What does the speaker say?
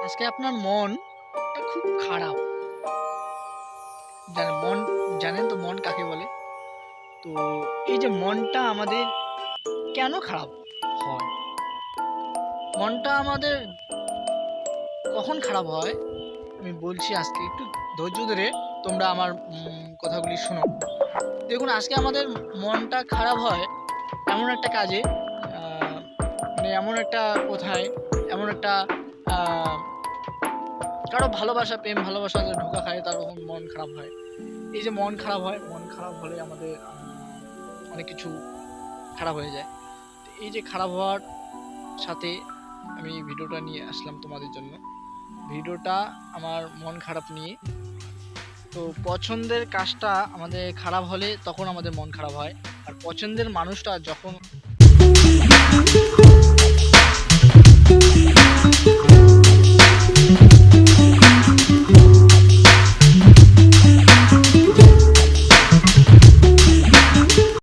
আজকে আপনার মনটা খুব খারাপ। জানেন মন জানেন তো মন কাকে বলে? তো এই যে মনটা আমাদের কেন খারাপ হয়? মনটা আমাদের কখন খারাপ হয়? আমি বলছি আজকে একটু ধৈর্য ধরে তোমরা আমার কথাগুলি শোনো। দেখুন আজকে আমাদের মনটা খারাপ হয় এমন একটা কাজে, আ মানে এমন একটা কোথায়, এমন একটা আ কারো ভালোবাসা, প্রেম ভালোবাসাতে ধোঁকা খায় তার তখন মন খারাপ হয়। এই যে মন খারাপ হয়, মন খারাপ হলে আমাদের অনেক কিছু খারাপ হয়ে যায়। তো এই যে খারাপ হওয়ার সাথে আমি এই ভিডিওটা নিয়ে আসলাম তোমাদের জন্য। ভিডিওটা আমার মন খারাপ নিয়ে। তো পছন্দের কাজটা আমাদের খারাপ হলে তখন আমাদের মন খারাপ হয়। আর পছন্দের মানুষটা যখন